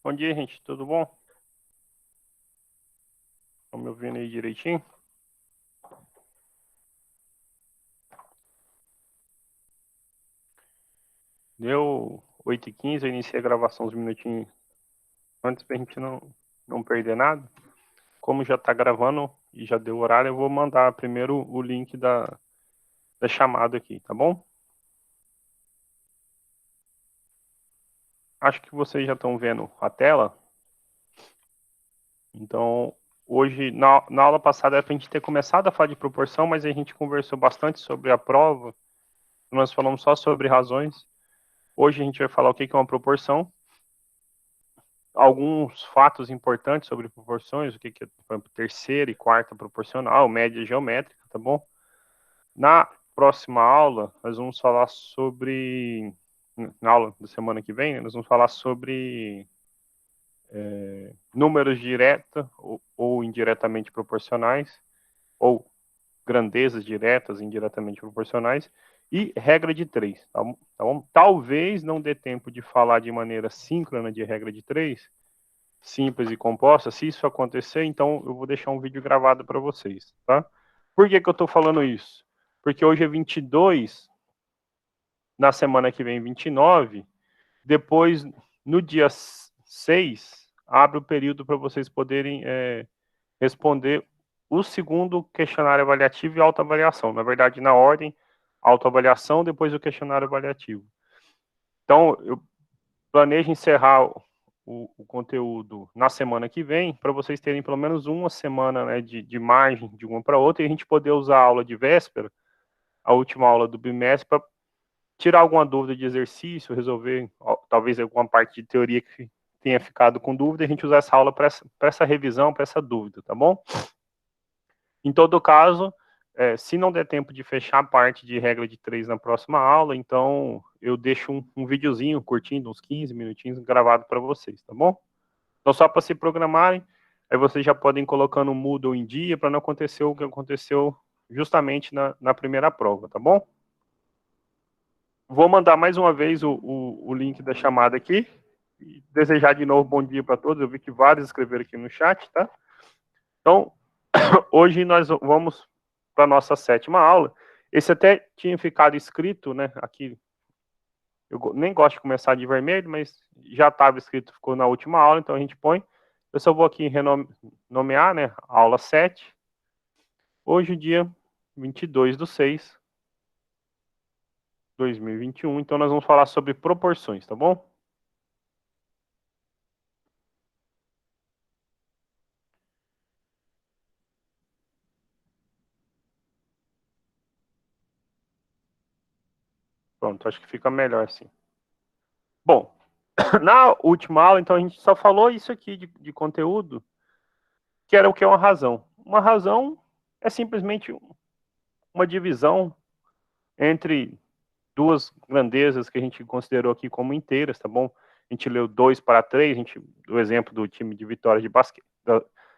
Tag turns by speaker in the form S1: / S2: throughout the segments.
S1: Bom dia, gente. Tudo bom? Estão me ouvindo aí direitinho? Deu 8h15, eu iniciei a gravação uns minutinhos antes pra gente não perder nada. Como já tá gravando e já deu horário, eu vou mandar primeiro o link da chamada aqui, tá bom? Acho que vocês já estão vendo a tela. Então, hoje, na aula passada, era pra gente ter começado a falar de proporção, mas a gente conversou bastante sobre a prova. Nós falamos só sobre razões. Hoje a gente vai falar o que é uma proporção, alguns fatos importantes sobre proporções, o que é, por exemplo, terceira e quarta proporcional, média geométrica, tá bom? Na próxima aula, nós vamos falar sobre, na aula da semana que vem, nós vamos falar sobre números direta ou indiretamente proporcionais, ou grandezas diretas e indiretamente proporcionais, e regra de 3, tá bom? Tá bom? Talvez não dê tempo de falar de maneira síncrona de regra de 3, simples e composta. Se isso acontecer, então eu vou deixar um vídeo gravado para vocês, tá? Por que eu estou falando isso? Porque hoje é 22, na semana que vem 29, depois, no dia 6, abre o período para vocês poderem responder o segundo questionário avaliativo e autoavaliação. Na verdade, na ordem, autoavaliação, depois o questionário avaliativo. Então, eu planejo encerrar o conteúdo na semana que vem, para vocês terem pelo menos uma semana, né, de margem de uma para outra, e a gente poder usar a aula de véspera, a última aula do bimestre, para tirar alguma dúvida de exercício, resolver talvez alguma parte de teoria que tenha ficado com dúvida, e a gente usar essa aula para essa revisão, para essa dúvida, tá bom? Em todo caso, se não der tempo de fechar a parte de regra de 3 na próxima aula, então eu deixo um videozinho curtinho, uns 15 minutinhos, gravado para vocês, tá bom? Então, só para se programarem, aí vocês já podem ir colocando o Moodle em dia, para não acontecer o que aconteceu justamente na primeira prova, tá bom? Vou mandar mais uma vez o link da chamada aqui, e desejar de novo bom dia para todos, eu vi que vários escreveram aqui no chat, tá? Então, hoje nós vamos para a nossa sétima aula. Esse até tinha ficado escrito, né, aqui, eu nem gosto de começar de vermelho, mas já estava escrito, ficou na última aula, então a gente põe. Eu só vou aqui nomear, né, aula 7. Hoje, dia 22/6/2021. Então, nós vamos falar sobre proporções, tá bom? Pronto, acho que fica melhor assim. Bom, na última aula, então, a gente só falou isso aqui de conteúdo, que era o que é uma razão. Uma razão é simplesmente uma divisão entre duas grandezas que a gente considerou aqui como inteiras, tá bom? A gente leu 2/3, a gente, o exemplo do time de vitórias de basquete,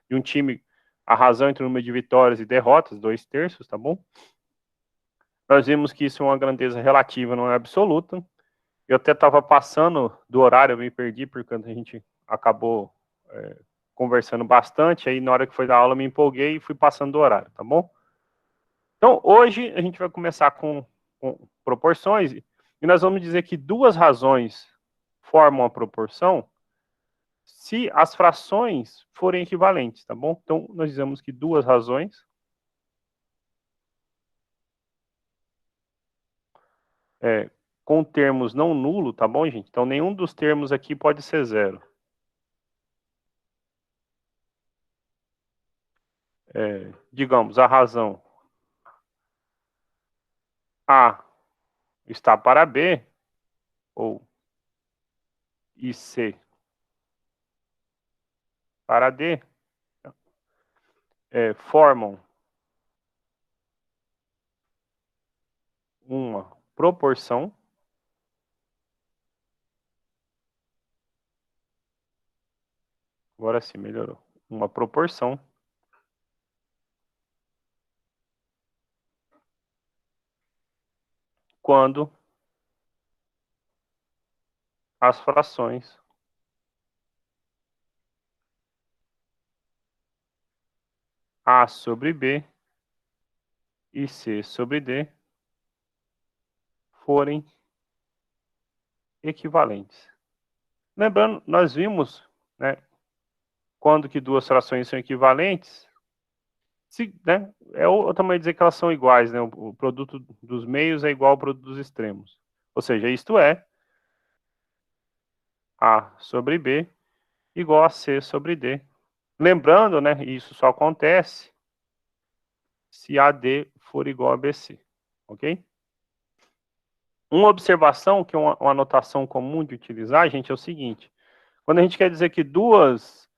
S1: de um time, a razão entre o número de vitórias e derrotas, 2/3, tá bom? Nós vimos que isso é uma grandeza relativa, não é absoluta. Eu até estava passando do horário, eu me perdi, porque a gente acabou conversando bastante, aí na hora que foi da aula eu me empolguei e fui passando do horário, tá bom? Então, hoje a gente vai começar com proporções, e nós vamos dizer que duas razões formam a proporção se as frações forem equivalentes, tá bom? Então, nós dizemos que duas razões com termos não nulo, tá bom, gente? Então, nenhum dos termos aqui pode ser zero. Digamos, a razão A está para B, ou IC para D, formam uma proporção. Agora sim, melhorou. Uma proporção quando as frações A sobre B e C sobre D forem equivalentes. Lembrando, nós vimos, né, quando que duas frações são equivalentes, se, né, é o tamanho de dizer que elas são iguais, né, o produto dos meios é igual ao produto dos extremos. Ou seja, isto é, A sobre B igual a C sobre D. Lembrando, né, isso só acontece se AD for igual a BC, ok? Uma observação, que é uma anotação comum de utilizar, gente, é o seguinte. Quando a gente quer dizer que duas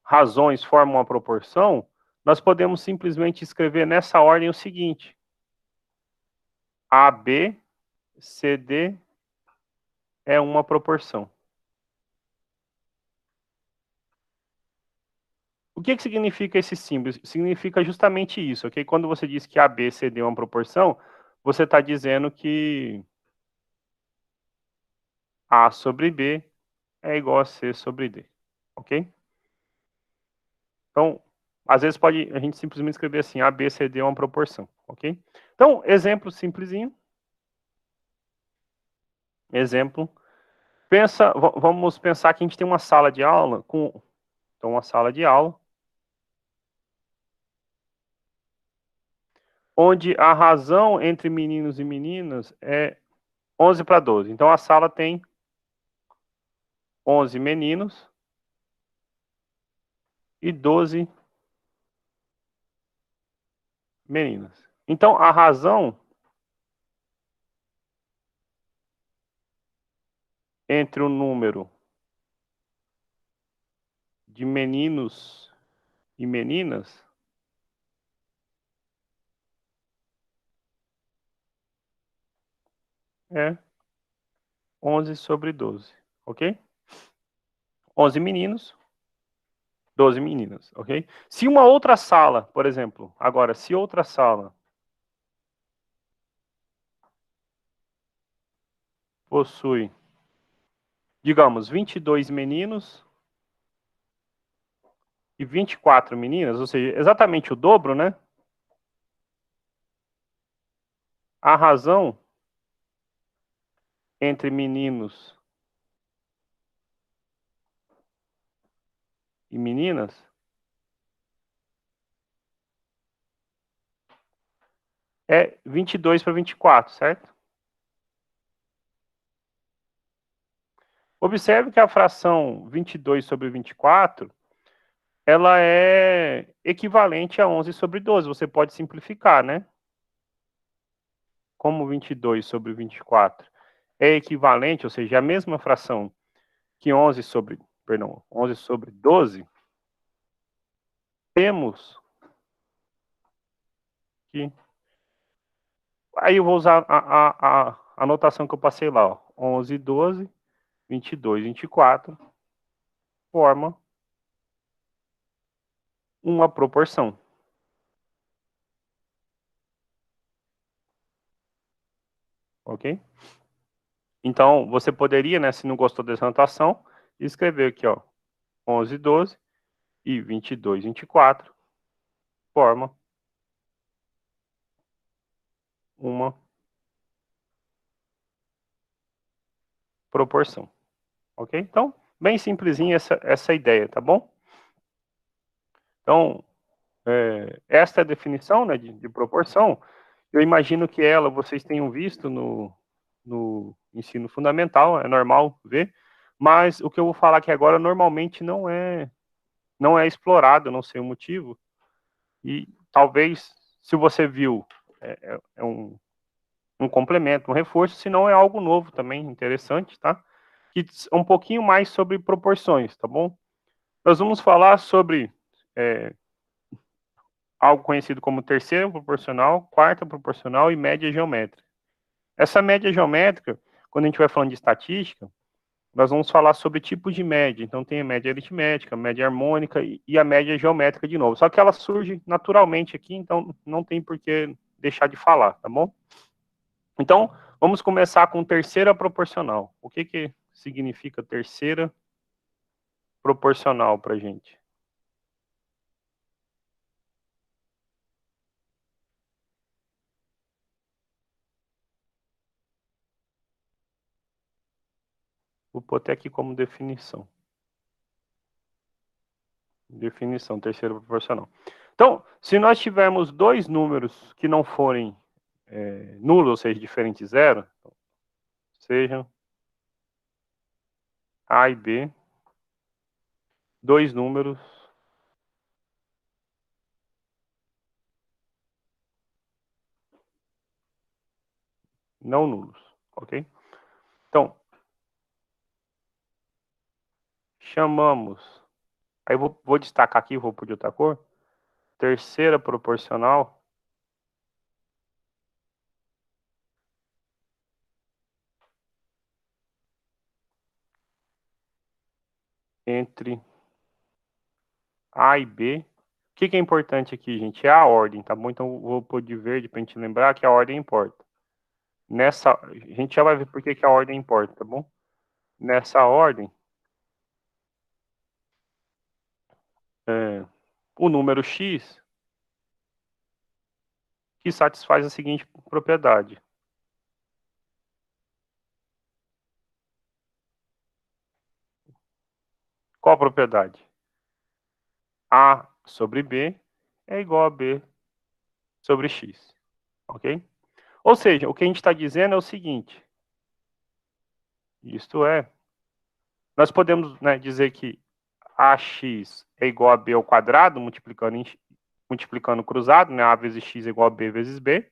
S1: razões formam uma proporção, nós podemos simplesmente escrever nessa ordem o seguinte. AB, CD é uma proporção. O que significa esse símbolo? Significa justamente isso, ok? Quando você diz que AB, CD é uma proporção, você está dizendo que A sobre B é igual a C sobre D, ok? Então, às vezes pode a gente simplesmente escrever assim, A, B, C, D é uma proporção, ok? Então, exemplo simplesinho. Exemplo. Vamos pensar que a gente tem uma sala de aula então uma sala de aula onde a razão entre meninos e meninas é 11 para 12. Então a sala tem 11 meninos e 12 meninas. Então a razão entre o número de meninos e meninas é 11 sobre 12, ok? 11 meninos, 12 meninas, ok? Se uma outra sala, por exemplo, agora, se outra sala possui, digamos, 22 meninos e 24 meninas, ou seja, exatamente o dobro, né? A razão entre meninos e meninas é 22 para 24, certo? Observe que a fração 22 sobre 24, ela é equivalente a 11 sobre 12. Você pode simplificar, né? Como 22 sobre 24 é equivalente, ou seja, é a mesma fração que 11 sobre 12, temos que... Aí eu vou usar a anotação que eu passei lá, ó. 11, 12, 22, 24, forma uma proporção. Ok? Então, você poderia, né, se não gostou dessa anotação, escrever aqui, ó, 11, 12 e 22, 24, forma uma proporção. Ok? Então, bem simplesinha essa ideia, tá bom? Então, esta é a definição, né, de proporção. Eu imagino que vocês tenham visto no ensino fundamental, é normal ver, mas o que eu vou falar aqui agora normalmente não é explorado, não sei o motivo, e talvez, se você viu, é um complemento, um reforço, se não é algo novo também, interessante, tá? Que um pouquinho mais sobre proporções, tá bom? Nós vamos falar sobre algo conhecido como terceira proporcional, quarta proporcional e média geométrica. Essa média geométrica, quando a gente vai falando de estatística, nós vamos falar sobre tipos de média. Então, tem a média aritmética, a média harmônica e a média geométrica de novo. Só que ela surge naturalmente aqui, então não tem por que deixar de falar, tá bom? Então, vamos começar com terceira proporcional. O que significa terceira proporcional para a gente? Vou pôr até aqui como definição. Definição, terceira proporcional. Então, se nós tivermos dois números que não forem nulos, ou seja, diferentes de zero, sejam A e B, dois números não nulos, ok? Então, chamamos, aí vou destacar aqui, vou pôr de outra cor, terceira proporcional entre A e B. O que é importante aqui, gente? É a ordem, tá bom? Então, vou pôr de verde para a gente lembrar que a ordem importa. A gente já vai ver por que a ordem importa, tá bom? Nessa ordem, o número x que satisfaz a seguinte propriedade. Qual a propriedade? A sobre B é igual a B sobre x, ok? Ou seja, o que a gente está dizendo é o seguinte, isto é, nós podemos, né, dizer que AX é igual a B ao quadrado, multiplicando cruzado, né, A vezes X é igual a B vezes B.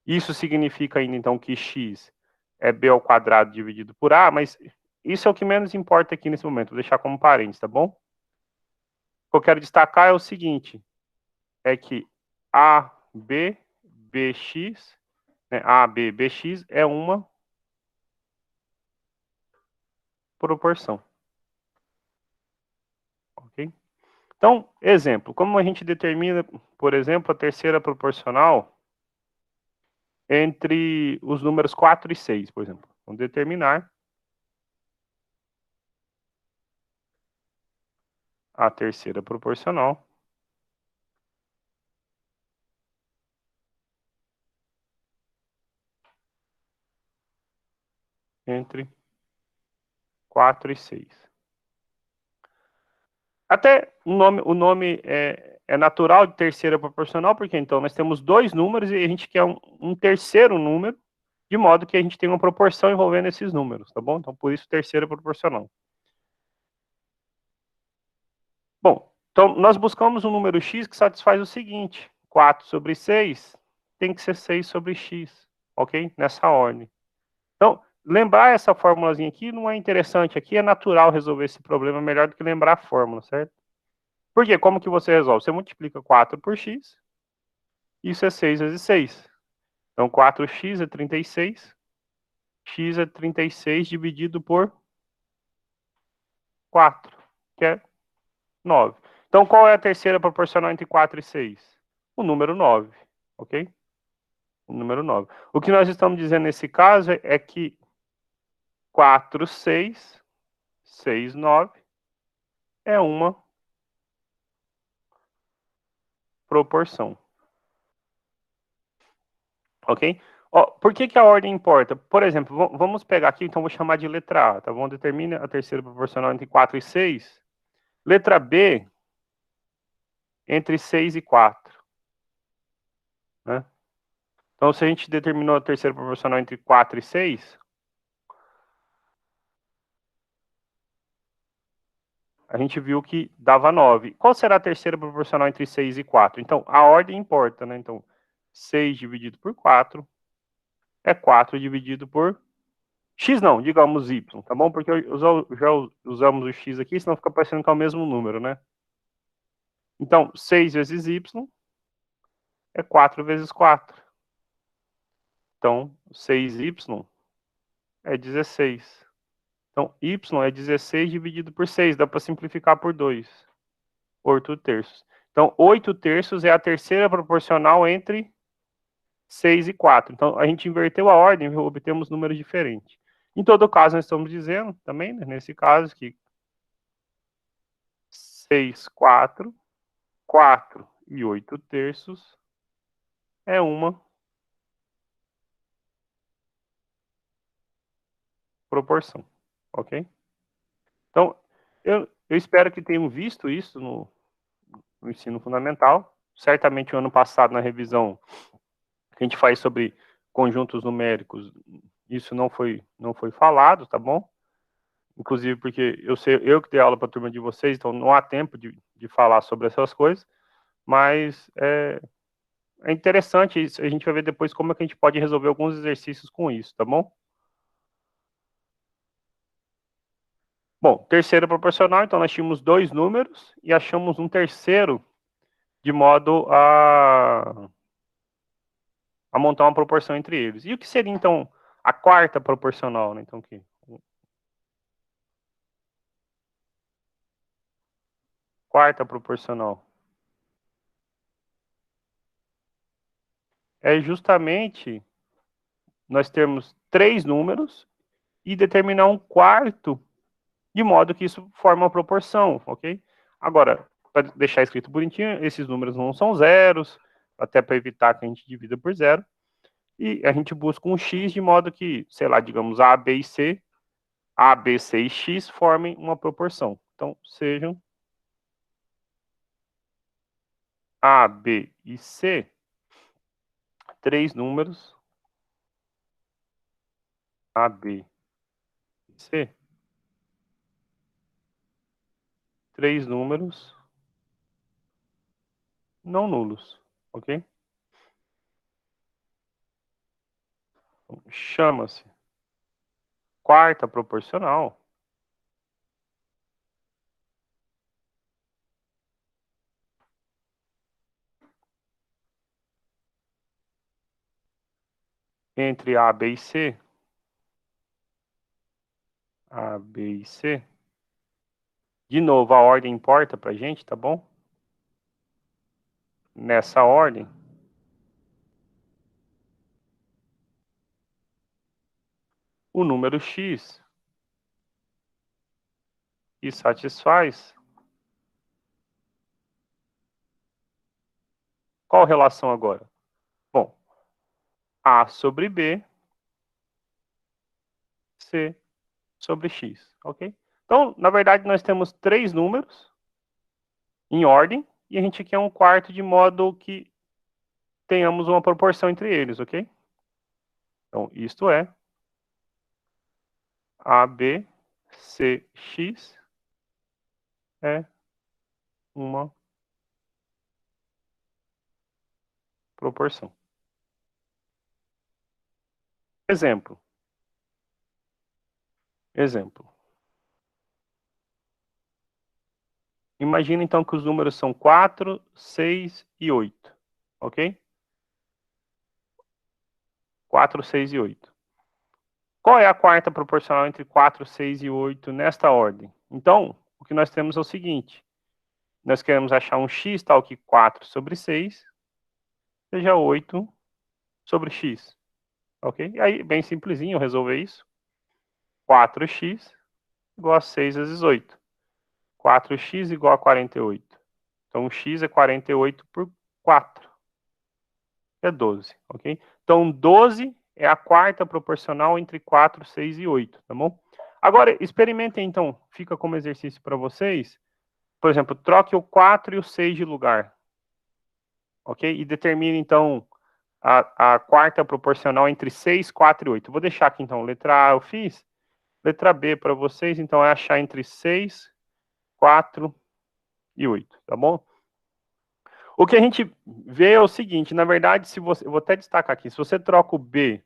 S1: Isso significa ainda, então, que X é B ao quadrado dividido por A, mas isso é o que menos importa aqui nesse momento, vou deixar como parênteses, tá bom? O que eu quero destacar é o seguinte, é que AB, BX, né, AB, BX é uma proporção, ok? Então, exemplo, como a gente determina, por exemplo, a terceira proporcional entre os números 4 e 6, por exemplo. Vamos determinar a terceira proporcional entre 4 e 6. Até o nome é natural de terceira proporcional, porque então nós temos dois números e a gente quer um terceiro número, de modo que a gente tem uma proporção envolvendo esses números, tá bom? Então, por isso, terceira proporcional. Bom, então nós buscamos um número x que satisfaz o seguinte: 4 sobre 6 tem que ser 6 sobre x, ok? Nessa ordem. Então, lembrar essa formulazinha aqui não é interessante aqui, é natural resolver esse problema melhor do que lembrar a fórmula, certo? Por quê? Como que você resolve? Você multiplica 4 por x, isso é 6 vezes 6. Então, 4x é 36, x é 36 dividido por 4, que é 9. Então, qual é a terceira proporcional entre 4 e 6? O número 9, ok? O número 9. O que nós estamos dizendo nesse caso é que 4, 6, 6, 9 é uma proporção, ok? Ó, por que a ordem importa? Por exemplo, vamos pegar aqui, então vou chamar de letra A, tá bom? Determine a terceira proporcional entre 4 e 6. Letra B, entre 6 e 4, né? Então, se a gente determinou a terceira proporcional entre 4 e 6, a gente viu que dava 9. Qual será a terceira proporcional entre 6 e 4? Então, a ordem importa, né? Então, 6 dividido por 4 é 4 dividido por x não, digamos y, tá bom? Porque já usamos o x aqui, senão fica parecendo que é o mesmo número, né? Então, 6 vezes y é 4 vezes 4. Então, 6y é 16. Então, y é 16 dividido por 6, dá para simplificar por 2. 8 terços. Então, 8 terços é a terceira proporcional entre 6 e 4. Então, a gente inverteu a ordem e obtemos números diferentes. Em todo caso, nós estamos dizendo também, né, nesse caso, que 6, 4, 4 e 8 terços é uma proporção. ok? Então, eu espero que tenham visto isso no ensino fundamental. Certamente, o ano passado, na revisão que a gente faz sobre conjuntos numéricos, isso não foi falado, tá bom? Inclusive porque eu que dei aula para a turma de vocês, então não há tempo de falar sobre essas coisas, mas é interessante, a gente vai ver depois como é que a gente pode resolver alguns exercícios com isso, tá bom? Bom, terceira proporcional, então nós tínhamos dois números e achamos um terceiro de modo a montar uma proporção entre eles. E o que seria, então, a quarta proporcional, né? Então, aqui, quarta proporcional. É justamente nós termos três números e determinar um quarto de modo que isso forma uma proporção, ok? Agora, para deixar escrito bonitinho, esses números não são zeros, até para evitar que a gente divida por zero, e a gente busca um x de modo que, sei lá, digamos A, B e C, A, B, C e x formem uma proporção. Então, sejam A, B e C, três números, A, B e C, três números não nulos, ok? Então, chama-se quarta proporcional entre A, B e C, A, B e C. De novo, a ordem importa para a gente, tá bom? Nessa ordem, o número x e satisfaz qual relação agora? Bom, A sobre B, C sobre x, ok? Então, na verdade, nós temos três números em ordem e a gente quer um quarto de modo que tenhamos uma proporção entre eles, ok? Então, isto é ABCX é uma proporção. Exemplo. Exemplo. Imagina então que os números são 4, 6 e 8, ok? 4, 6 e 8. Qual é a quarta proporcional entre 4, 6 e 8 nesta ordem? Então, o que nós temos é o seguinte: nós queremos achar um x tal que 4 sobre 6 seja 8 sobre x, ok? E aí, bem simplesinho resolver isso. 4x igual a 6 vezes 8. 4x igual a 48. Então, x é 48 por 4. É 12, ok? Então, 12 é a quarta proporcional entre 4, 6 e 8, tá bom? Agora, experimentem, então, fica como exercício para vocês. Por exemplo, troque o 4 e o 6 de lugar, ok? E determine, então, a quarta proporcional entre 6, 4 e 8. Vou deixar aqui, então, letra A eu fiz. Letra B para vocês, então, é achar entre 6, 4 e 8, tá bom? O que a gente vê é o seguinte, na verdade, se você, eu vou até destacar aqui, se você troca o B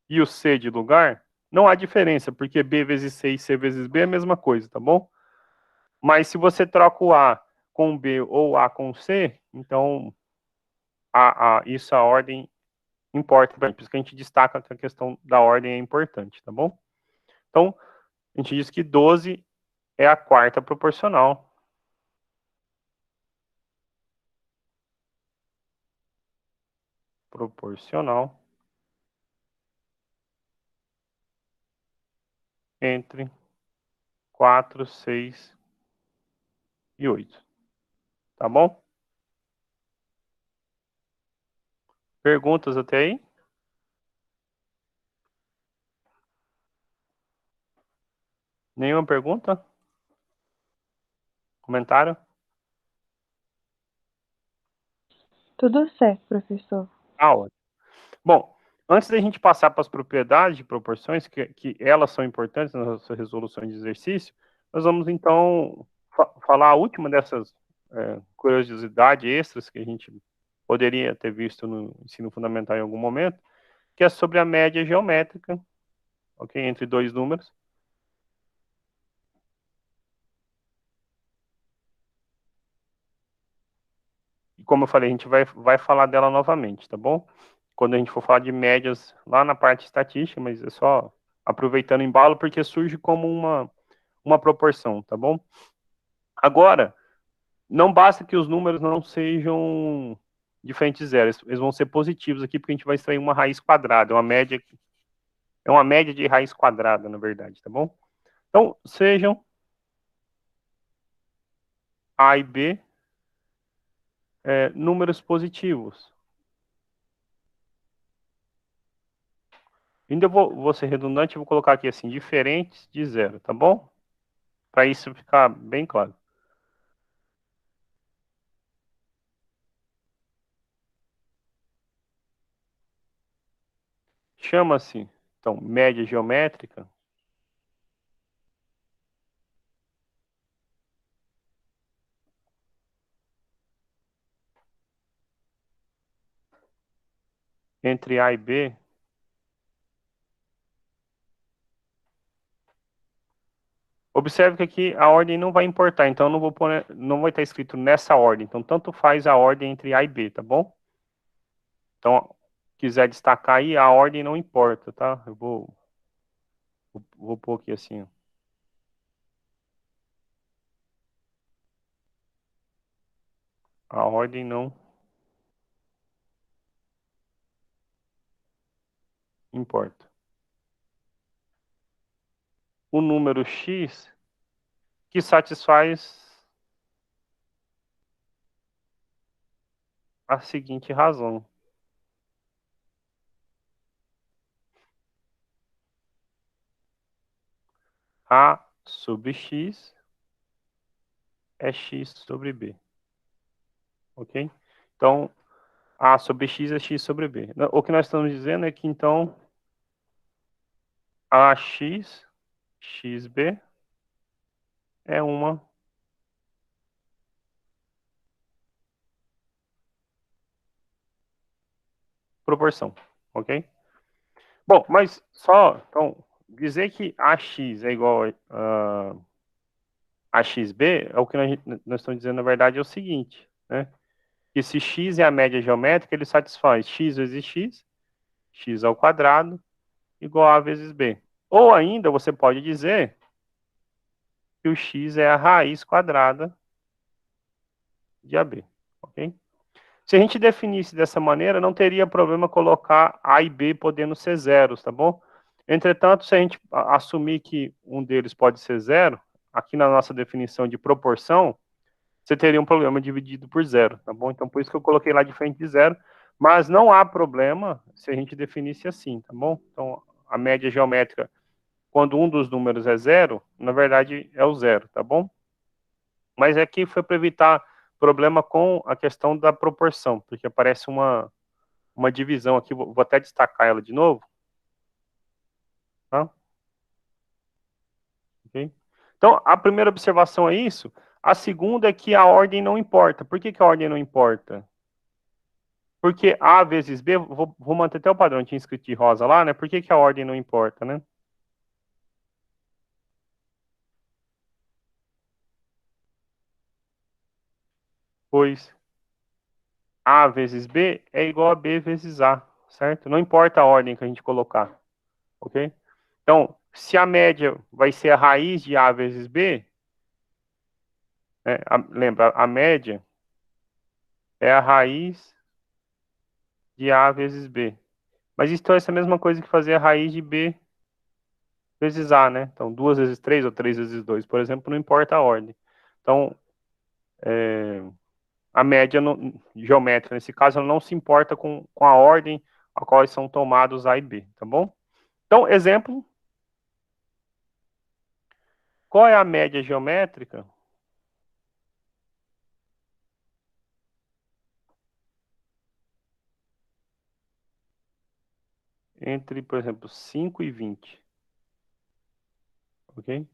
S1: e o C de lugar, não há diferença, porque B vezes C e C vezes B é a mesma coisa, tá bom? Mas se você troca o A com o B ou A com o C, então isso a ordem importa, por isso que a gente destaca que a questão da ordem é importante, tá bom? Então, a gente diz que 12 é a quarta proporcional. Proporcional entre 4, 6 e 8. Tá bom? Perguntas até aí? Nenhuma pergunta? Comentário?
S2: Tudo certo, professor.
S1: Ótimo. Bom, antes da gente passar para as propriedades de proporções, que elas são importantes na nossa resolução de exercício, nós vamos, então, falar a última dessas curiosidades extras que a gente poderia ter visto no ensino fundamental em algum momento, que é sobre a média geométrica, ok, entre dois números. E como eu falei, a gente vai falar dela novamente, tá bom? Quando a gente for falar de médias lá na parte estatística, mas é só aproveitando o embalo, porque surge como uma proporção, tá bom? Agora, não basta que os números não sejam diferentes de zero, eles vão ser positivos aqui, porque a gente vai extrair uma raiz quadrada, é uma média de raiz quadrada, na verdade, tá bom? Então, sejam A e B números positivos. Ainda vou ser redundante, vou colocar aqui assim, diferentes de zero, tá bom? Para isso ficar bem claro. Chama-se, então, média geométrica entre A e B. Observe que aqui a ordem não vai importar, então eu não vou pôr, não vai estar escrito nessa ordem. Então, tanto faz a ordem entre A e B, tá bom? Então, quiser destacar aí, a ordem não importa, tá? Eu vou pôr aqui assim, ó. A ordem não importa. O número x que satisfaz a seguinte razão. A sobre x é x sobre b. Ok? Então, A sobre x é x sobre b. O que nós estamos dizendo é que, então, AX, xb, é uma proporção, ok? Bom, mas só, então, dizer que AX é igual a XB, é o que nós estamos dizendo, na verdade, é o seguinte, né? Que se x é a média geométrica, ele satisfaz x vezes x ao quadrado, igual a vezes b. Ou ainda, você pode dizer que o x é a raiz quadrada de AB, ok? Se a gente definisse dessa maneira, não teria problema colocar A e B podendo ser zeros, tá bom? Entretanto, se a gente assumir que um deles pode ser zero, aqui na nossa definição de proporção, você teria um problema dividido por zero, tá bom? Então, por isso que eu coloquei lá diferente de zero, mas não há problema se a gente definisse assim, tá bom? Então, a média geométrica, quando um dos números é zero, na verdade é o zero, tá bom? Mas aqui foi para evitar problema com a questão da proporção, porque aparece uma divisão aqui, vou até destacar ela de novo, tá? Okay? Então, a primeira observação é isso. A segunda é que a ordem não importa. Por que a ordem não importa? Porque A vezes B, vou manter até o padrão, tinha escrito de rosa lá, né? Por que a ordem não importa, né? Pois A vezes B é igual a B vezes A, certo? Não importa a ordem que a gente colocar, ok? Então, se a média vai ser a raiz de A vezes B, né, lembra, a média é a raiz de A vezes B. Mas isso é essa mesma coisa que fazer a raiz de B vezes A, né? Então, 2 vezes 3 ou 3 vezes 2, por exemplo, não importa a ordem. Então, a média geométrica, nesse caso, ela não se importa com a ordem a qual são tomados A e B, tá bom? Então, exemplo, Qual é a média geométrica entre, por exemplo, 5 e 20? Ok?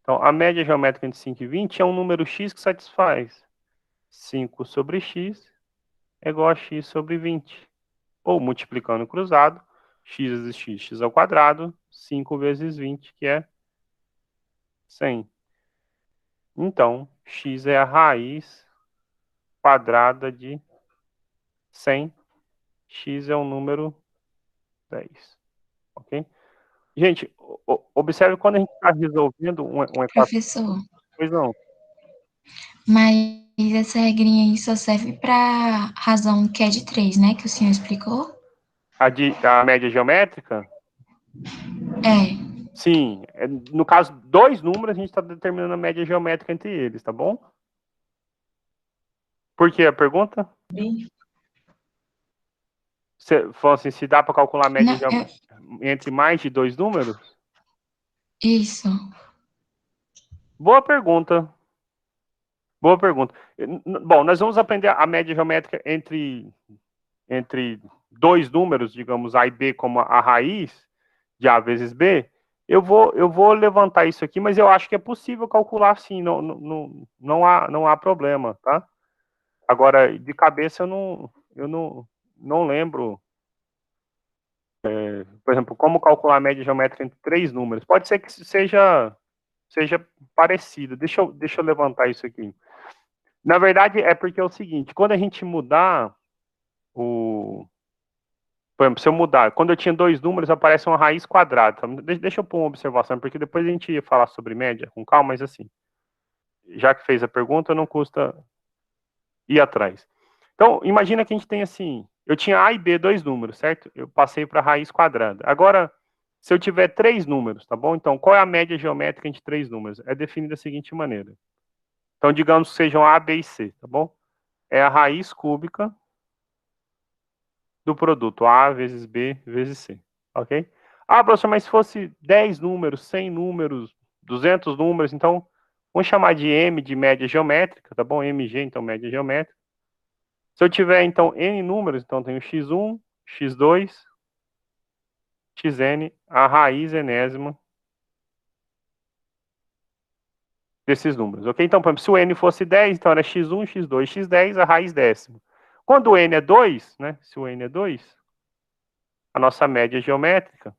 S1: Então, a média geométrica entre 5 e 20 é um número x que satisfaz 5 sobre x é igual a x sobre 20. Ou, multiplicando cruzado, x vezes x ao quadrado, 5 vezes 20, que é 100. Então, x é a raiz quadrada de 100. X é o número 10. Ok? Gente, observe quando a gente está resolvendo uma equação.
S3: Professor,
S1: Pois não.
S3: mas essa regrinha aí só serve para razão que é de 3, né? Que o senhor explicou?
S1: A média geométrica?
S3: É.
S1: Sim. No caso, dois números, a gente está determinando a média geométrica entre eles, tá bom? Por que a pergunta? Você falou assim, se dá para calcular a média
S3: Não,
S1: geométrica entre mais de dois números?
S3: Isso.
S1: Boa pergunta. Boa pergunta. Bom, nós vamos aprender a média geométrica entre dois números, digamos, A e B, como a raiz de A vezes B. Eu vou levantar isso aqui, mas eu acho que é possível calcular sim, não há problema, tá? Agora, de cabeça, eu não lembro, por exemplo, como calcular a média geométrica entre três números. Pode ser que seja parecido. Deixa eu levantar isso aqui. Na verdade, é porque é o seguinte, quando a gente mudar por exemplo, se eu mudar, quando eu tinha dois números, aparece uma raiz quadrada. Então, deixa eu pôr uma observação, porque depois a gente ia falar sobre média com calma, mas assim, já que fez a pergunta, não custa ir atrás. Então, imagina que a gente tem assim, eu tinha A e B, dois números, certo? Eu passei para a raiz quadrada. Agora, se eu tiver três números, tá bom? Então, qual é a média geométrica entre três números? É definida da seguinte maneira. Então, digamos que sejam A, B e C, tá bom? É a raiz cúbica do produto A vezes B vezes C, ok? Ah, professor, mas se fosse 10 números, 100 números, 200 números, então vamos chamar de M de média geométrica, tá bom? MG, então média geométrica. Se eu tiver, então, N números, então tenho x1, x2, xn, a raiz enésima desses números, ok? Então, por exemplo, se o N fosse 10, então era x1, x2, x10, a raiz décima. Quando o N é 2, né? Se o N é 2, a nossa média geométrica,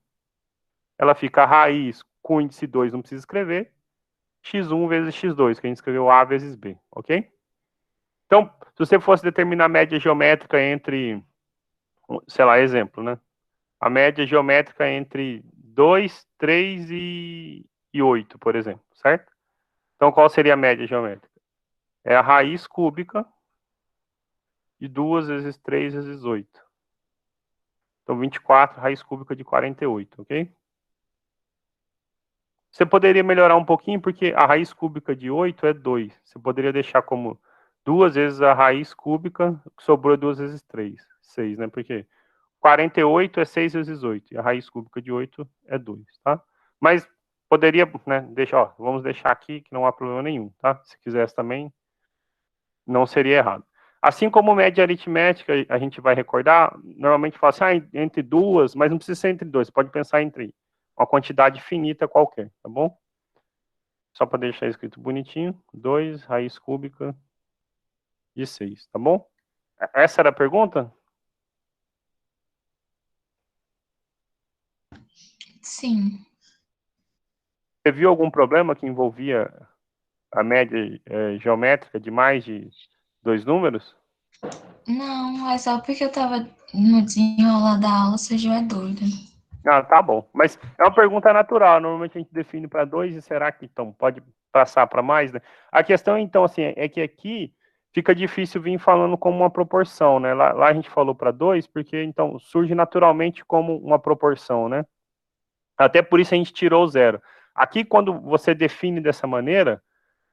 S1: ela fica a raiz com o índice 2, não precisa escrever, x1 vezes x2, que a gente escreveu A vezes B, ok? Então, se você fosse determinar a média geométrica entre, sei lá, exemplo, né? A média geométrica entre 2, 3 e 8, por exemplo, certo? Então, qual seria a média geométrica? É a raiz cúbica de 2 vezes 3 vezes 8. Então, 24, raiz cúbica de 48, ok? Você poderia melhorar um pouquinho, porque a raiz cúbica de 8 é 2. Você poderia deixar como 2 vezes a raiz cúbica, que sobrou 2 vezes 3. 6, né? Porque 48 é 6 vezes 8. E a raiz cúbica de 8 é 2, tá? Mas poderia, né? Vamos deixar aqui que não há problema nenhum, tá? Se quisesse também, não seria errado. Assim como média aritmética, a gente vai recordar, normalmente fala assim, entre duas, mas não precisa ser entre duas, pode pensar entre uma quantidade finita qualquer, tá bom? Só para deixar escrito bonitinho, 2 raiz cúbica de 6, tá bom? Essa era a pergunta?
S3: Sim.
S1: Você viu algum problema que envolvia a média geométrica de mais de dois números?
S3: Não, é só porque eu tava no desenrolar da aula, surgiu a dúvida.
S1: Ah, tá bom. Mas é uma pergunta natural. Normalmente a gente define para 2 e será que então pode passar para mais, né? A questão, então, assim, é que aqui fica difícil vir falando como uma proporção, né? Lá a gente falou para 2, porque então surge naturalmente como uma proporção, né? Até por isso a gente tirou o zero. Aqui, quando você define dessa maneira,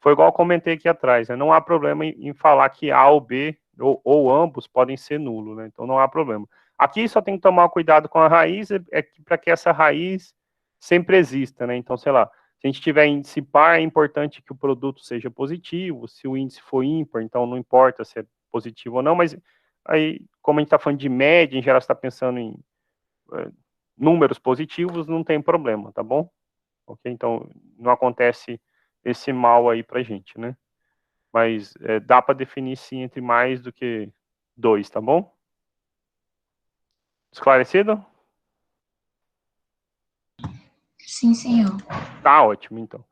S1: foi igual eu comentei aqui atrás, né? Não há problema em falar que A ou B, ou ambos, podem ser nulo, né? Então não há problema. Aqui só tem que tomar cuidado com a raiz, para que essa raiz sempre exista, né? Então, sei lá, Se a gente tiver índice par, é importante que o produto seja positivo. Se o índice for ímpar, então não importa se é positivo ou não, mas aí, como a gente está falando de média, em geral você está pensando em números positivos, não tem problema, tá bom? Ok? Então, não acontece esse mal aí pra gente, né? Mas dá para definir sim entre mais do que 2, tá bom? Esclarecido?
S3: Sim, senhor.
S1: Tá ótimo, então.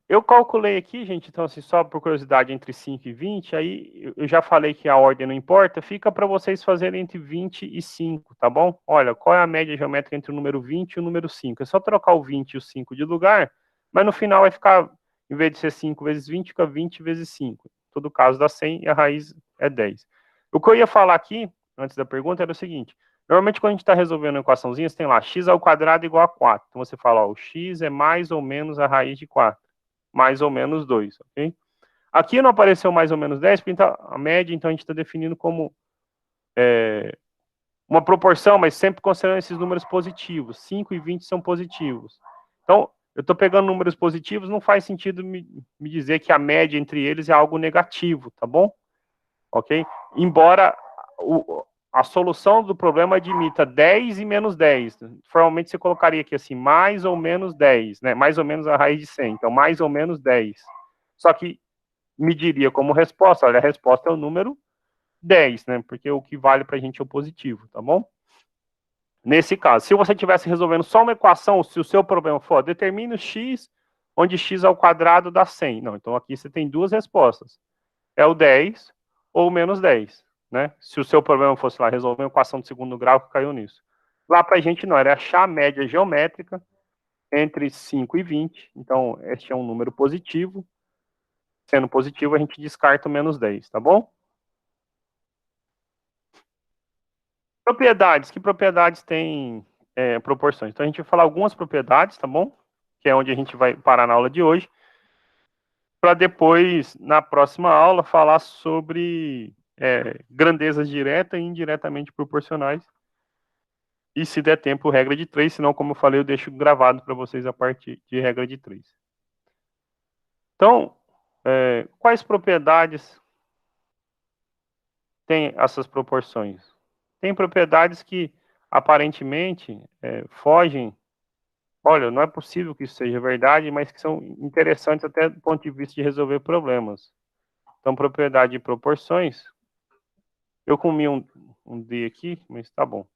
S1: Eu calculei aqui, gente, então assim, só por curiosidade, entre 5 e 20, aí eu já falei que a ordem não importa, fica para vocês fazerem entre 20 e 5, tá bom? Olha, qual é a média geométrica entre o número 20 e o número 5? É só trocar o 20 e o 5 de lugar, mas no final vai ficar, em vez de ser 5 vezes 20, fica 20 vezes 5. Em todo caso dá 100 e a raiz é 10. O que eu ia falar aqui, antes da pergunta, era o seguinte: normalmente quando a gente está resolvendo uma equaçãozinha, você tem lá x ao quadrado igual a 4. Então você fala, ó, o x é mais ou menos a raiz de 4. Mais ou menos 2, ok? Aqui não apareceu mais ou menos 10, porque tá, a média, então, a gente está definindo como uma proporção, mas sempre considerando esses números positivos. 5 e 20 são positivos. Então, eu estou pegando números positivos, não faz sentido me dizer que a média entre eles é algo negativo, tá bom? Ok? Embora a solução do problema admita 10 e menos 10. Formalmente você colocaria aqui assim, mais ou menos 10, né? Mais ou menos a raiz de 100. Então, mais ou menos 10. Só que mediria como resposta, olha, a resposta é o número 10, né? Porque o que vale para a gente é o positivo, tá bom? Nesse caso, se você estivesse resolvendo só uma equação, se o seu problema for, determine o x, onde x ao quadrado dá 100. Não, então aqui você tem duas respostas. É o 10 ou o menos 10, né? Se o seu problema fosse lá resolver uma equação de segundo grau, que caiu nisso. Lá para a gente não, era achar a média geométrica entre 5 e 20. Então, este é um número positivo. Sendo positivo, a gente descarta o menos 10, tá bom? Propriedades. Que propriedades têm proporções? Então, a gente vai falar algumas propriedades, tá bom? Que é onde a gente vai parar na aula de hoje. Para depois, na próxima aula, falar sobre grandezas direta e indiretamente proporcionais. E se der tempo, regra de 3, senão, como eu falei, eu deixo gravado para vocês a parte de regra de 3. Então, quais propriedades têm essas proporções? Tem propriedades que, aparentemente, fogem. Olha, não é possível que isso seja verdade, mas que são interessantes até do ponto de vista de resolver problemas. Então, propriedade de proporções. Eu comi um D aqui, mas tá bom.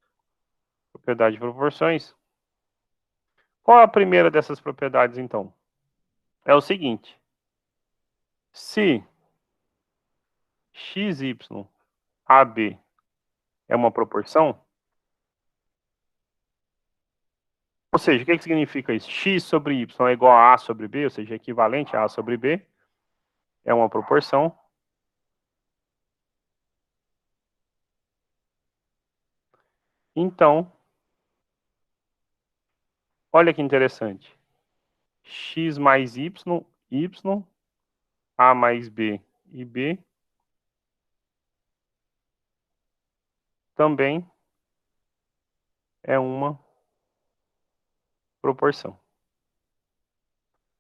S1: Propriedade de proporções. Qual a primeira dessas propriedades, então? É o seguinte. Se x, y, AB é uma proporção, ou seja, o que significa isso? X sobre y é igual a A sobre B, ou seja, equivalente a A sobre B, é uma proporção. Então, olha que interessante. X mais y, y, A mais B e B também é uma proporção.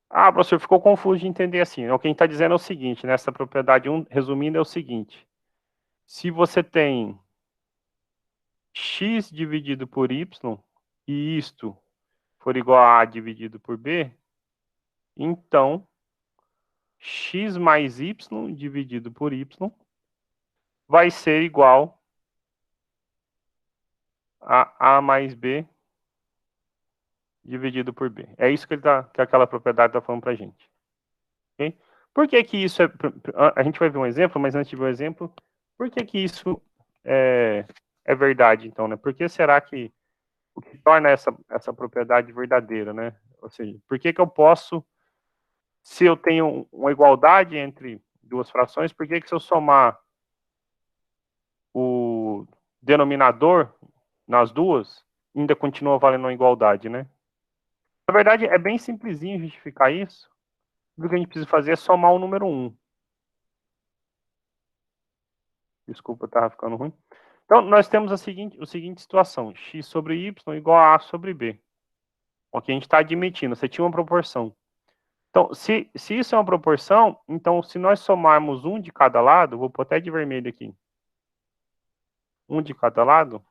S1: Ah, professor, ficou confuso de entender assim. O que a gente está dizendo é o seguinte, nessa propriedade 1, resumindo, é o seguinte. Se você tem x dividido por y, e isto for igual a dividido por b, então x mais y dividido por y vai ser igual a mais b dividido por b. É isso que que aquela propriedade está falando para a gente. Okay? Por que que isso é... A gente vai ver um exemplo, mas antes de ver o exemplo, por que que isso é verdade, então, né? Por que será que o que torna essa propriedade verdadeira, né? Ou seja, por que que eu posso, se eu tenho uma igualdade entre duas frações, por que que se eu somar o denominador nas duas, ainda continua valendo uma igualdade, né? Na verdade, é bem simplesinho justificar isso. O que a gente precisa fazer é somar o número 1. Desculpa, estava ficando ruim. Então, nós temos a seguinte situação. X sobre Y igual a A sobre B. Ok, a gente está admitindo, você tinha uma proporção. Então, se isso é uma proporção, então se nós somarmos um de cada lado, vou pôr até de vermelho aqui, um de cada lado,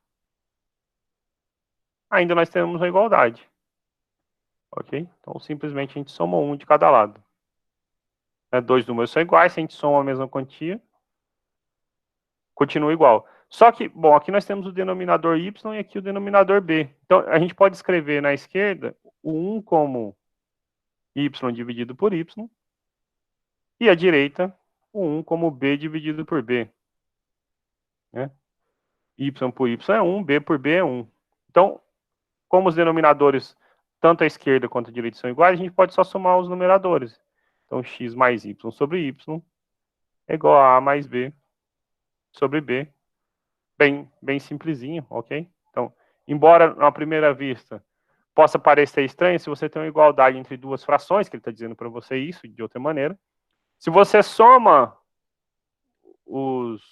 S1: ainda nós temos a igualdade. Ok? Então, simplesmente a gente soma um de cada lado. Dois números são iguais, se a gente soma a mesma quantia, continua igual. Só que, bom, aqui nós temos o denominador y e aqui o denominador b. Então, a gente pode escrever na esquerda o 1 como y dividido por y, e à direita o 1 como b dividido por b. Né? Y por y é 1, b por b é 1. Então, como os denominadores, tanto à esquerda quanto à direita, são iguais, a gente pode só somar os numeradores. Então, x mais y sobre y é igual a a mais b sobre b. Bem simplesinho, ok? Então, embora na primeira vista possa parecer estranho, se você tem uma igualdade entre duas frações, que ele está dizendo para você isso de outra maneira, se você soma os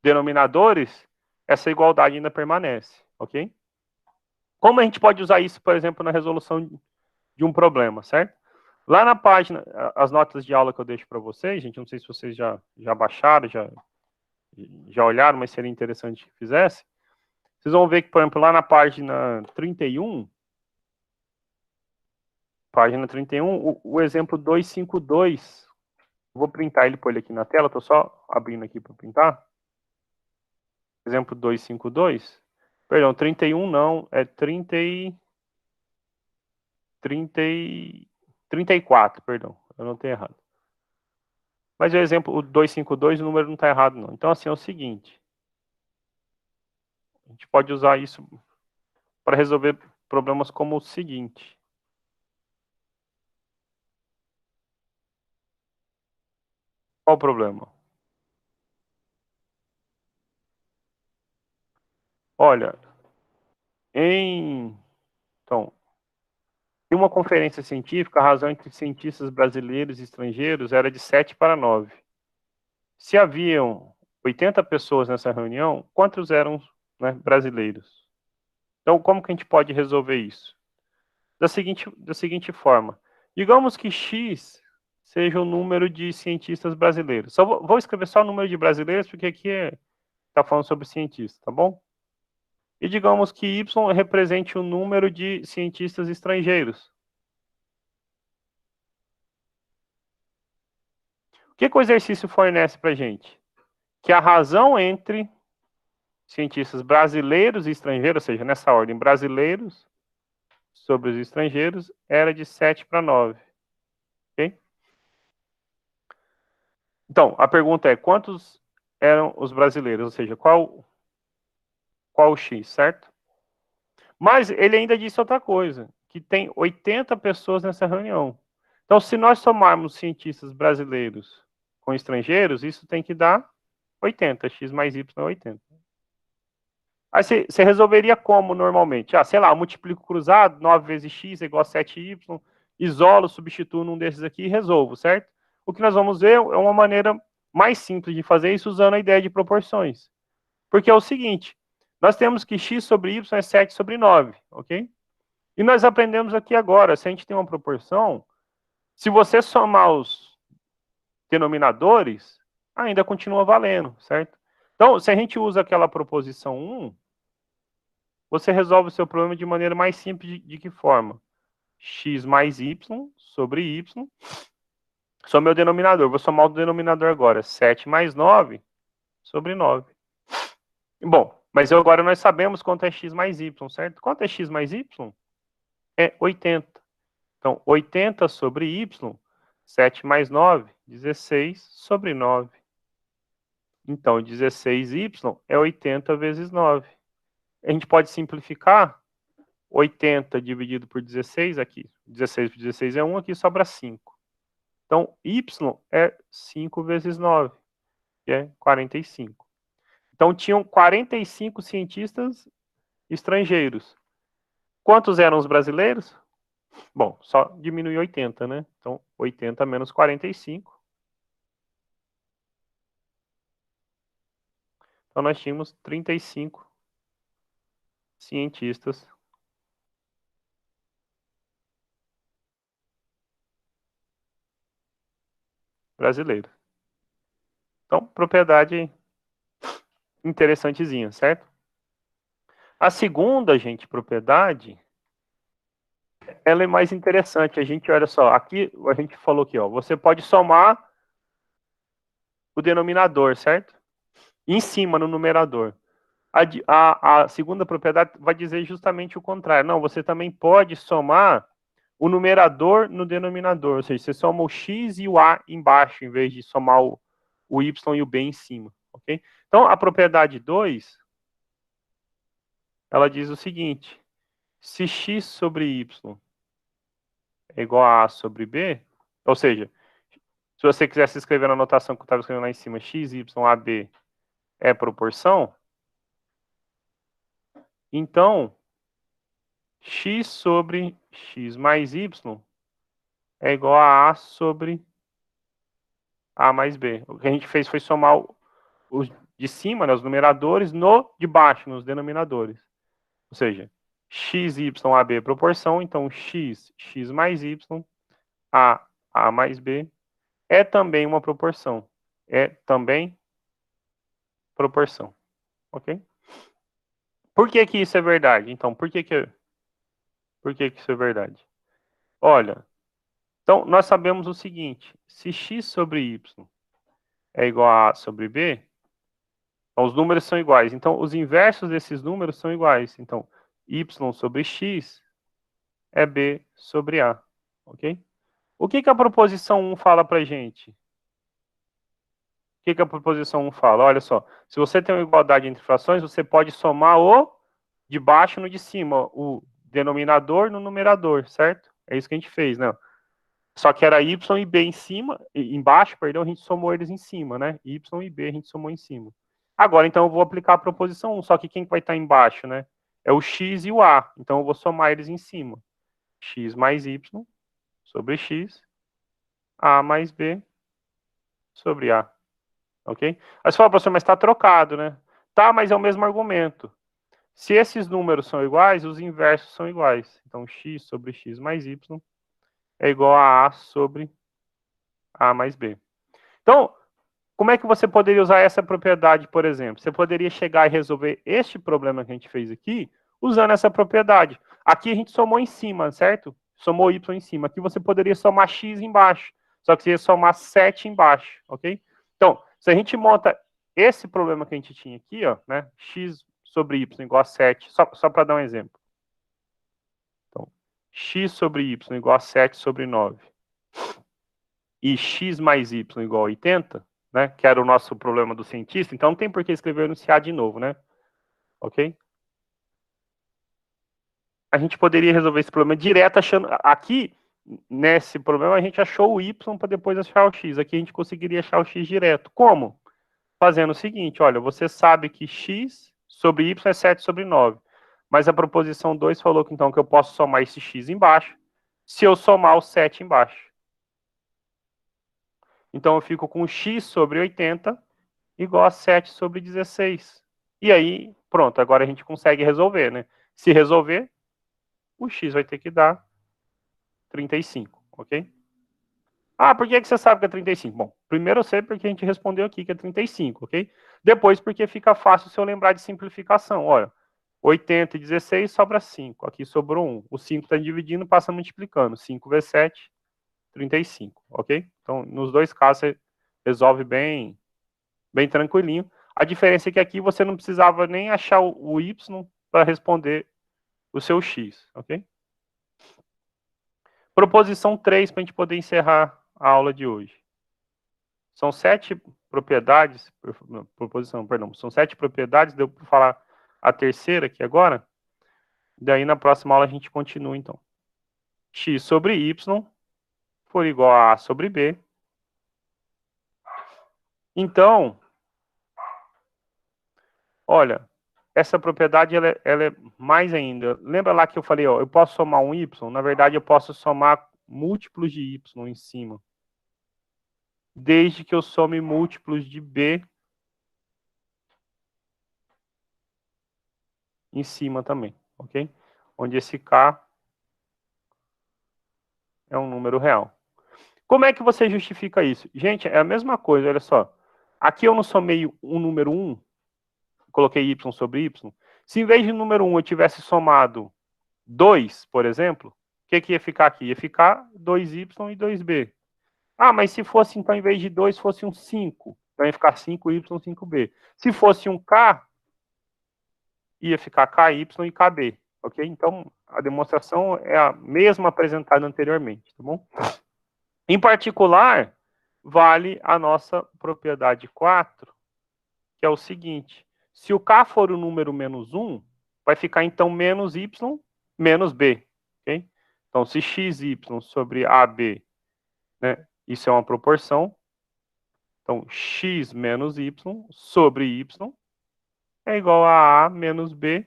S1: denominadores, essa igualdade ainda permanece, ok? Como a gente pode usar isso, por exemplo, na resolução de um problema, certo? Lá na página, as notas de aula que eu deixo para vocês, gente, não sei se vocês já baixaram, já olharam, mas seria interessante que fizesse. Vocês vão ver que, por exemplo, lá na página 31, o exemplo 252, vou printar ele, pôr ele aqui na tela, estou só abrindo aqui para printar. Exemplo 252, perdão, 31 não, é 34, perdão, eu não tenho errado. Mas o exemplo, o 252, o número não está errado não. Então, assim, é o seguinte, a gente pode usar isso para resolver problemas como o seguinte. Qual o problema? Olha, então, em uma conferência científica, a razão entre cientistas brasileiros e estrangeiros era de 7 para 9. Se haviam 80 pessoas nessa reunião, quantos eram, né, brasileiros? Então, como que a gente pode resolver isso? Da seguinte forma. Digamos que X seja o número de cientistas brasileiros. Só vou escrever só o número de brasileiros, porque aqui está falando sobre cientistas, tá bom? E digamos que Y represente o número de cientistas estrangeiros. O que o exercício fornece para a gente? Que a razão entre cientistas brasileiros e estrangeiros, ou seja, nessa ordem, brasileiros sobre os estrangeiros, era de 7 para 9. Ok? Então, a pergunta é, quantos eram os brasileiros? Ou seja, qual o X, certo? Mas ele ainda disse outra coisa, que tem 80 pessoas nessa reunião. Então, se nós somarmos cientistas brasileiros com estrangeiros, isso tem que dar 80. X mais Y é 80. Aí você resolveria como normalmente? Sei lá, multiplico cruzado, 9 vezes x é igual a 7y, isolo, substituo num desses aqui e resolvo, certo? O que nós vamos ver é uma maneira mais simples de fazer isso usando a ideia de proporções. Porque é o seguinte, nós temos que x sobre y é 7 sobre 9, ok? E nós aprendemos aqui agora, se a gente tem uma proporção, se você somar os denominadores, ainda continua valendo, certo? Então, se a gente usa aquela proposição 1, você resolve o seu problema de maneira mais simples. De que forma? X mais y sobre y. Só meu denominador. Vou somar o denominador agora. 7 mais 9 sobre 9. Bom, mas agora nós sabemos quanto é x mais y, certo? Quanto é x mais y? É 80. Então, 80 sobre y, 7 mais 9, 16 sobre 9. Então, 16y é 80 vezes 9. A gente pode simplificar 80 dividido por 16 aqui. 16 por 16 é 1, aqui sobra 5. Então, y é 5 vezes 9, que é 45. Então, tinham 45 cientistas estrangeiros. Quantos eram os brasileiros? Bom, só diminui 80, né? Então, 80 menos 45. Então, nós tínhamos 35 cientistas brasileiras. Então, propriedade interessantezinha, certo? A segunda, gente, propriedade, ela é mais interessante. A gente, olha só, aqui a gente falou aqui, ó, você pode somar o denominador, certo? Em cima, no numerador. A segunda propriedade vai dizer justamente o contrário. Não, você também pode somar o numerador no denominador, ou seja, você soma o x e o a embaixo, em vez de somar o y e o b em cima, ok? Então, a propriedade 2, ela diz o seguinte, se x sobre y é igual a sobre b, ou seja, se você quisesse escrever na notação que eu estava escrevendo lá em cima, x, y, a, b é proporção, então, x sobre x mais y é igual a sobre a mais b. O que a gente fez foi somar os de cima, né, os numeradores, no de baixo, nos denominadores. Ou seja, x, y, ab é proporção, então x mais y, a mais b, é também uma proporção. É também proporção. Ok? Por que que isso é verdade? Então, por que isso é verdade? Olha, então nós sabemos o seguinte, se x sobre y é igual a A sobre B, então os números são iguais. Então, os inversos desses números são iguais. Então, y sobre x é B sobre A. Ok? O que a proposição 1 fala pra gente? O que a proposição 1 fala? Olha só, se você tem uma igualdade entre frações, você pode somar o de baixo no de cima, o denominador no numerador, certo? É isso que a gente fez, né? Só que era y e b em cima, embaixo, perdão, a gente somou eles em cima, né? Y e b a gente somou em cima. Agora, então, eu vou aplicar a proposição 1, só que quem vai estar embaixo, né? É o x e o a. Então, eu vou somar eles em cima. X mais y sobre x, a mais b sobre a. Ok? Aí você fala, professor, mas está trocado, né? Tá, mas é o mesmo argumento. Se esses números são iguais, os inversos são iguais. Então, x sobre x mais y é igual a sobre a mais b. Então, como é que você poderia usar essa propriedade, por exemplo? Você poderia chegar e resolver este problema que a gente fez aqui usando essa propriedade. Aqui a gente somou em cima, certo? Somou y em cima. Aqui você poderia somar x embaixo. Só que você ia somar 7 embaixo, ok? Então, se a gente monta esse problema que a gente tinha aqui, ó, né? X sobre y igual a 7, só para dar um exemplo. Então, x sobre y igual a 7 sobre 9. E x mais y igual a 80, né? Que era o nosso problema do cientista, então não tem por que escrever no CA de novo, né? Ok? A gente poderia resolver esse problema direto achando... Aqui, nesse problema, a gente achou o y para depois achar o x. Aqui a gente conseguiria achar o x direto. Como? Fazendo o seguinte, olha, você sabe que x sobre y é 7 sobre 9. Mas a proposição 2 falou que, então, que eu posso somar esse x embaixo se eu somar o 7 embaixo. Então, eu fico com x sobre 80 igual a 7 sobre 16. E aí, pronto, agora a gente consegue resolver, né? Se resolver, o x vai ter que dar 35, ok? Ah, por que você sabe que é 35? Bom, primeiro eu sei porque a gente respondeu aqui que é 35, ok? Depois porque fica fácil se eu lembrar de simplificação. Olha, 80 e 16 sobra 5. Aqui sobrou 1. O 5 está dividindo, passa multiplicando. 5 vezes 7, 35, ok? Então, nos dois casos, você resolve bem tranquilinho. A diferença é que aqui você não precisava nem achar o y para responder o seu x, ok? Proposição 3, para a gente poder encerrar a aula de hoje. São 7 propriedades, são 7 propriedades, deu para falar a terceira aqui agora. Daí na próxima aula a gente continua, então. X sobre y for igual a sobre b. Então, olha, essa propriedade ela é mais ainda. Lembra lá que eu falei, ó, eu posso somar um y? Na verdade, eu posso somar múltiplos de y em cima. Desde que eu some múltiplos de b em cima também, ok? Onde esse k é um número real. Como é que você justifica isso? Gente, é a mesma coisa, olha só. Aqui eu não somei o número 1, coloquei y sobre y. Se em vez de número 1 eu tivesse somado 2, por exemplo, o que ia ficar aqui? Ia ficar 2y e 2b. Ah, mas se fosse, então, em vez de 2, fosse um 5. Então ia ficar 5y, 5b. Se fosse um k, ia ficar ky e kb. Ok? Então, a demonstração é a mesma apresentada anteriormente, tá bom? Em particular, vale a nossa propriedade 4, que é o seguinte. Se o k for o número menos 1, vai ficar, então, menos y menos b. Ok? Então, se xy sobre ab, né, isso é uma proporção. Então, x menos y sobre y é igual a menos b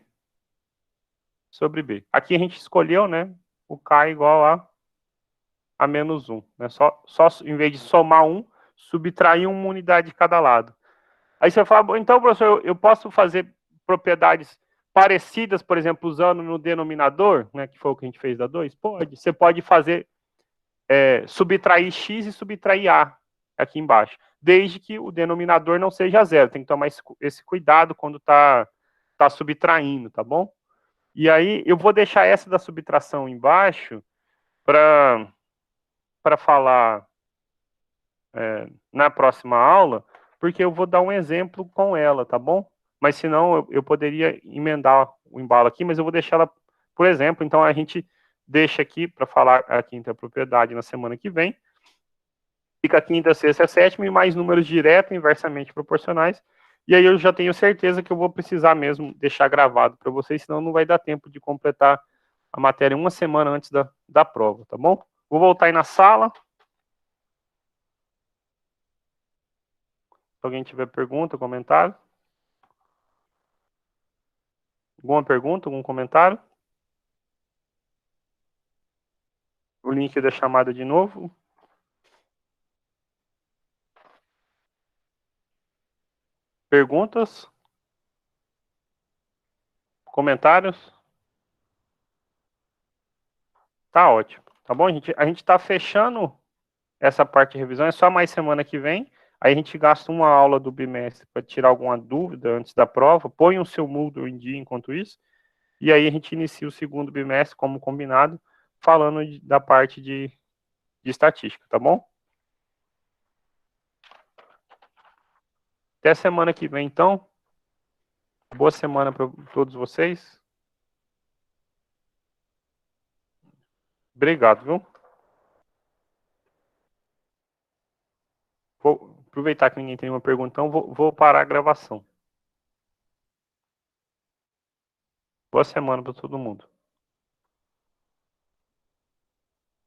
S1: sobre b. Aqui a gente escolheu, né, o k igual a menos 1. Né? Só em vez de somar 1, subtrair uma unidade de cada lado. Aí você fala, então, professor, eu posso fazer propriedades parecidas, por exemplo, usando no denominador, né, que foi o que a gente fez da 2? Pode. Você pode fazer subtrair x e subtrair a aqui embaixo, desde que o denominador não seja zero. Tem que tomar esse cuidado quando tá subtraindo, tá bom? E aí eu vou deixar essa da subtração embaixo para falar na próxima aula, porque eu vou dar um exemplo com ela, tá bom? Mas senão eu poderia emendar o embalo aqui, mas eu vou deixar ela por exemplo. Então a gente deixa aqui para falar a quinta propriedade na semana que vem. Fica a quinta, sexta, sétima e mais números diretos, inversamente proporcionais. E aí eu já tenho certeza que eu vou precisar mesmo deixar gravado para vocês, senão não vai dar tempo de completar a matéria uma semana antes da prova, tá bom? Vou voltar aí na sala. Se alguém tiver pergunta, comentário. Alguma pergunta, algum comentário? O link da chamada de novo. Perguntas? Comentários? Tá ótimo. Tá bom, gente? A gente tá fechando essa parte de revisão. É só mais semana que vem. Aí a gente gasta uma aula do bimestre para tirar alguma dúvida antes da prova. Põe o seu Moodle em dia enquanto isso. E aí a gente inicia o segundo bimestre, como combinado, falando da parte de estatística, tá bom? Até semana que vem, então. Boa semana para todos vocês. Obrigado, viu? Vou aproveitar que ninguém tem uma pergunta, então vou parar a gravação. Boa semana para todo mundo.